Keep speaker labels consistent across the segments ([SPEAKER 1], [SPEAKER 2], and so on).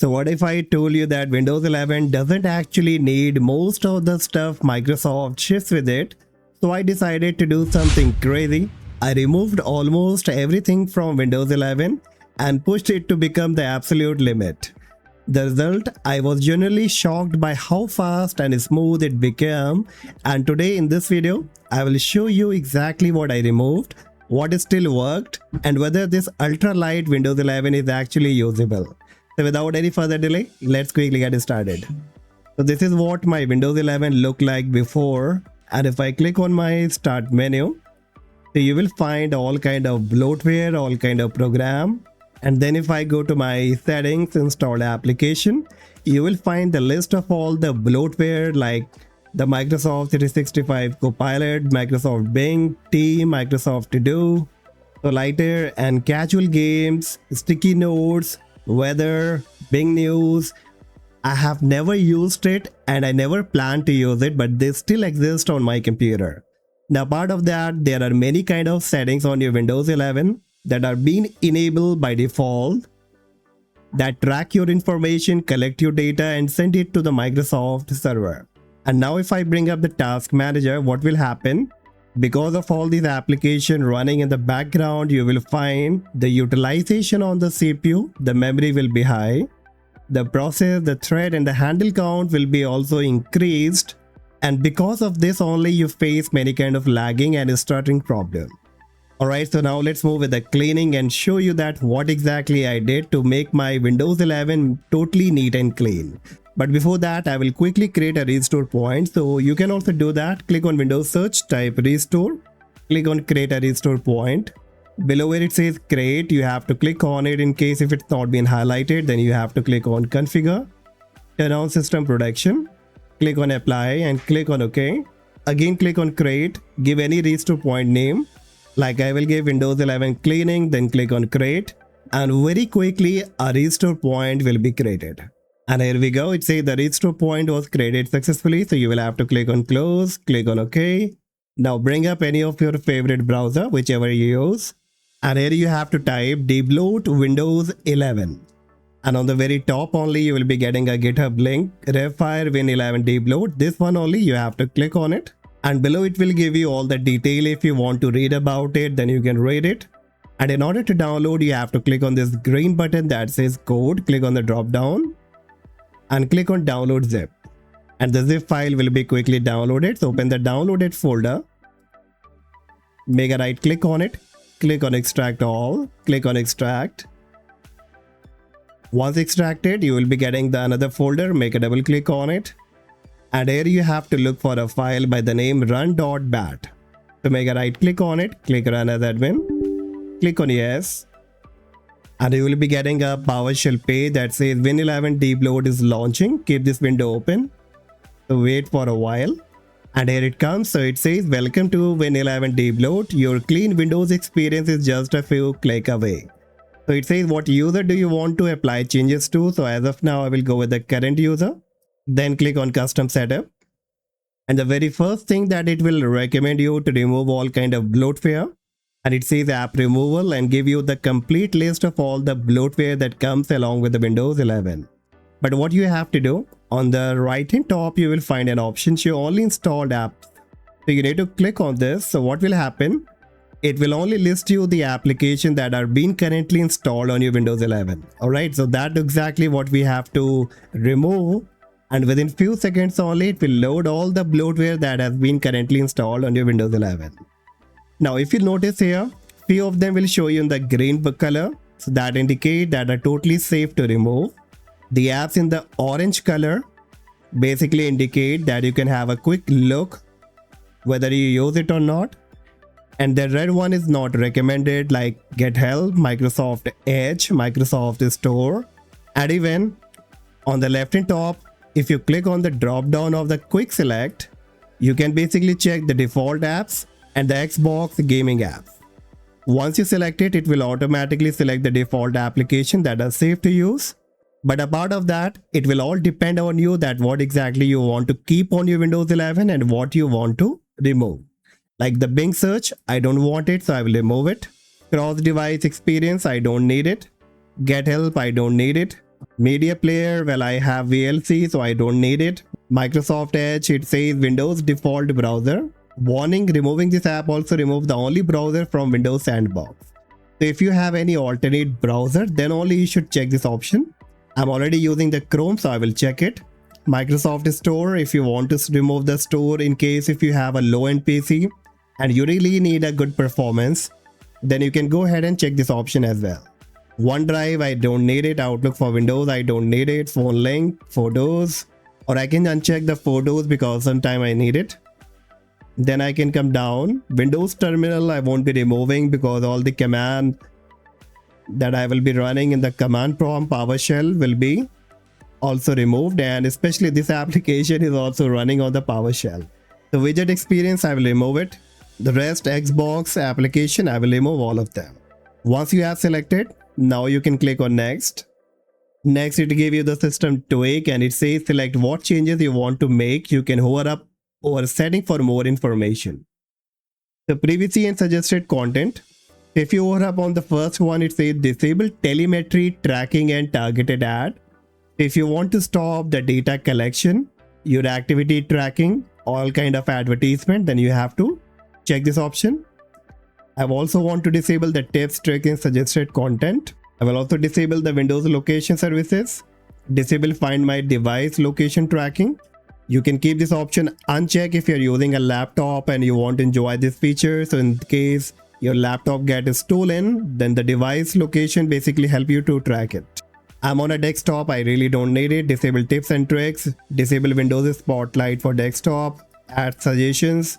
[SPEAKER 1] So what if I told you that Windows 11 doesn't actually need most of the stuff Microsoft ships with it? So I decided to do something crazy. I removed almost everything from Windows 11 and pushed it to become the absolute limit. The result, I was genuinely shocked by how fast and smooth it became, and today in this video, I will show you exactly what I removed, what still worked, and whether this ultra-light Windows 11 is actually usable. So without any further delay, let's quickly get started. So this is what my Windows 11 looked like before, and if I click on my start menu, so you will find all kind of bloatware, all kind of program. And then if I go to my settings, installed application, you will find the list of all the bloatware like the Microsoft 365 Copilot, Microsoft Bing, Team, Microsoft To Do, Solitaire and casual games, sticky notes, weather, Bing News. I have never used it and I never plan to use it, but they still exist on my computer. Now part of that, there are many kind of settings on your Windows 11 that are being enabled by default that track your information, collect your data and send it to the Microsoft server. And now if I bring up the task manager, what will happen? Because of all these applications running in the background, you will find the utilization on the CPU, the memory will be high, the process, the thread and the handle count will be also increased. And because of this only you face many kind of lagging and stuttering problem. Alright, so now let's move with the cleaning and show you that what exactly I did to make my Windows 11 totally neat and clean. But before that, I will quickly create a restore point. So you can also do that. Click on Windows search, type restore, click on create a restore point. Below where it says create, you have to click on it. In case if it's not been highlighted, then you have to click on configure, turn on system protection, click on apply and click on OK. Again click on create, give any restore point name. Like I will give Windows 11 cleaning, then click on create and very quickly a restore point will be created. And here we go, it says the restore point was created successfully. So you will have to click on close, click on OK. Now bring up any of your favorite browser, whichever you use. And here you have to type debloat Windows 11. And on the very top only you will be getting a GitHub link, refire Win11 debloat. This one only you have to click on it. And below it will give you all the detail. If you want to read about it, then you can read it. And in order to download, you have to click on this green button that says code. Click on the drop down and click on download zip. And the zip file will be quickly downloaded. So open the downloaded folder. Make a right click on it. Click on extract all. Click on extract. Once extracted, you will be getting the another folder. Make a double click on it. And here you have to look for a file by the name run.bat. To make a right click on it, click run as admin, click on yes. And you will be getting a PowerShell page that says Win11 debloat is launching. Keep this window open. So wait for a while. And here it comes. So it says welcome to Win11 debloat. Your clean Windows experience is just a few clicks away. So it says what user do you want to apply changes to. So as of now, I will go with the current user. Then click on custom setup. And the very first thing that it will recommend you to remove all kind of bloatware. And it says app removal and give you the complete list of all the bloatware that comes along with the Windows 11. But what you have to do, on the right hand top, you will find an option show only installed apps. So you need to click on this. So what will happen? It will only list you the applications that are being currently installed on your Windows 11. Alright, so that's exactly what we have to remove. And within few seconds only, it will load all the bloatware that has been currently installed on your Windows 11. Now, if you notice here, few of them will show you in the green color. So that indicate that are totally safe to remove. The apps in the orange color basically indicate that you can have a quick look whether you use it or not. And the red one is not recommended, like Get Help, Microsoft Edge, Microsoft Store. And even on the left and top, if you click on the drop down of the quick select, you can basically check the default apps and the Xbox gaming apps. Once you select it, it will automatically select the default application that are safe to use. But apart of that, it will all depend on you that what exactly you want to keep on your Windows 11 and what you want to remove. Like the Bing search, I don't want it, so I will remove it. Cross device experience, I don't need it. Get help, I don't need it. Media player, well, I have VLC, so I don't need it. Microsoft Edge, it says Windows default browser. Warning, removing this app also remove the only browser from Windows Sandbox. So if you have any alternate browser, then only you should check this option. I'm already using the Chrome, so I will check it. Microsoft Store, if you want to remove the store in case if you have a low-end PC and you really need a good performance, then you can go ahead and check this option as well. OneDrive, I don't need it. Outlook for Windows, I don't need it. Phone link, photos, or I can uncheck the photos because sometime I need it. Then I can come down. Windows terminal, I won't be removing because all the command that I will be running in the command prompt PowerShell will be also removed, and especially this application is also running on the PowerShell. The widget experience, I will remove it. The rest Xbox application, I will remove all of them. Once you have selected, now you can click on next. Next, it gives you the system tweak and it says select what changes you want to make. You can hover up over setting for more information. The privacy and suggested content. If you hover up on the first one, it says disable telemetry tracking and targeted ad. If you want to stop the data collection, your activity tracking, all kind of advertisement, then you have to check this option. I also want to disable the tips, tricks and suggested content. I will also disable the Windows location services. Disable find my device location tracking. You can keep this option unchecked if you're using a laptop and you want to enjoy this feature. So in case your laptop gets stolen, then the device location basically help you to track it. I'm on a desktop, I really don't need it. Disable tips and tricks. Disable Windows Spotlight for desktop. Add suggestions.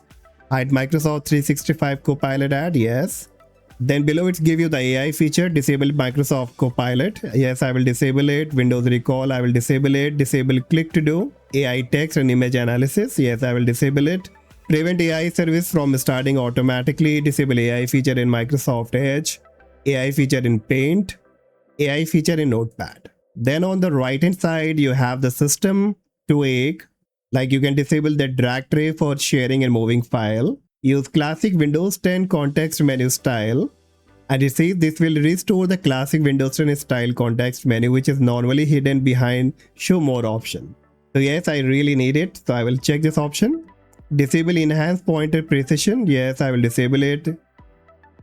[SPEAKER 1] Hide Microsoft 365 Copilot ad, yes. Then below it give you the AI feature. Disable Microsoft Copilot, yes, I will disable it. Windows Recall, I will disable it. Disable Click to Do. AI text and image analysis, yes, I will disable it. Prevent AI service from starting automatically. Disable AI feature in Microsoft Edge. AI feature in Paint. AI feature in Notepad. Then on the right hand side you have the system tweak. Like you can disable the drag tray for sharing and moving file. Use classic Windows 10 context menu style. And it says this will restore the classic Windows 10 style context menu which is normally hidden behind show more option. So yes, I really need it, so I will check this option. Disable enhanced pointer precision, yes, I will disable it.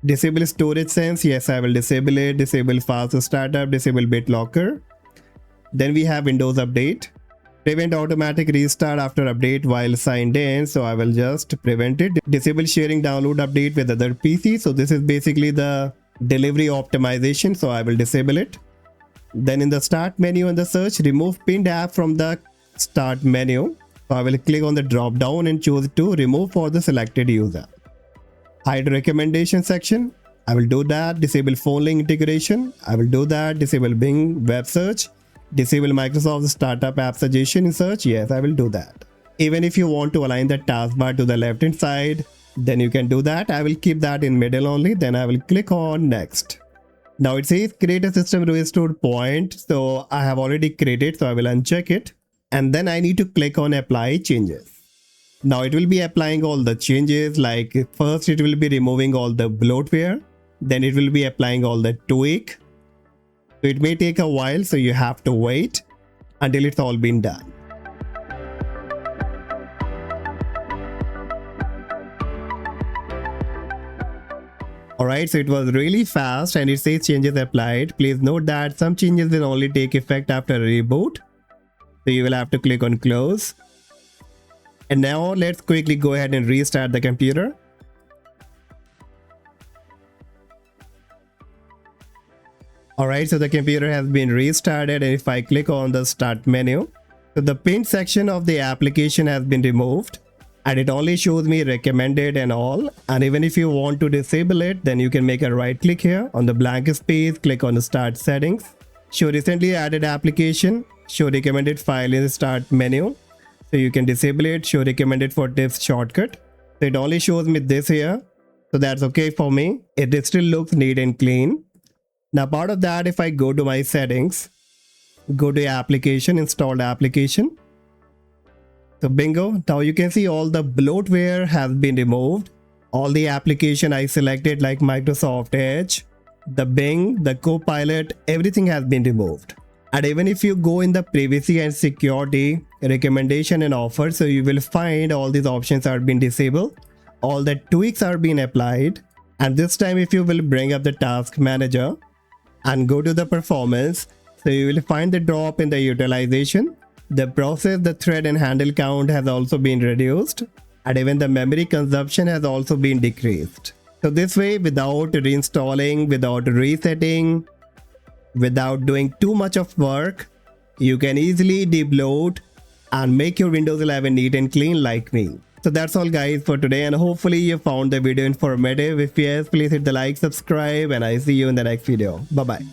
[SPEAKER 1] Disable storage sense, yes, I will disable it. Disable fast startup, disable BitLocker. Then we have Windows Update. Prevent automatic restart after update while signed in, so I will just prevent it. Disable sharing download update with other PC, so this is basically the delivery optimization, so I will disable it. Then in the start menu and the search, remove pinned app from the start menu. So I will click on the drop down and choose to remove for the selected user. Hide recommendation section, I will do that. Disable phone link integration, I will do that. Disable Bing web search. Disable Microsoft startup app suggestion in search, yes, I will do that. Even if you want to align the taskbar to the left hand side, then you can do that. I will keep that in middle only. Then I will click on next. Now it says create a system restore point, so I have already created, so I will uncheck it. And then I need to click on apply changes. Now it will be applying all the changes, like first it will be removing all the bloatware, then it will be applying all the tweak. So it may take a while, so you have to wait until it's all been done. Alright, so it was really fast and it says changes applied. Please note that some changes will only take effect after a reboot. So you will have to click on close. And now let's quickly go ahead and restart the computer. Alright, so the computer has been restarted, and if I click on the start menu, so the pinned section of the application has been removed and it only shows me recommended and all. And even if you want to disable it, then you can make a right click here on the blank space, click on the start settings, show recently added application, show recommended file in the start menu. So you can disable it, show recommended for tips shortcut. So it only shows me this here. So that's okay for me. It still looks neat and clean. Now part of that, if I go to my settings, go to application, installed application. So bingo, now you can see all the bloatware has been removed. All the application I selected like Microsoft Edge, the Bing, the Copilot, everything has been removed. And even if you go in the privacy and security recommendation and offer, so you will find all these options are being disabled, all the tweaks are being applied. And this time if you will bring up the task manager and go to the performance, so you will find the drop in the utilization, the process, the thread and handle count has also been reduced, and even the memory consumption has also been decreased. So this way, without reinstalling, without resetting, without doing too much of work, you can easily debloat and make your Windows 11 neat and clean like me. So that's all guys for today, and hopefully you found the video informative. If yes, please hit the like, subscribe, and I see you in the next video. Bye bye.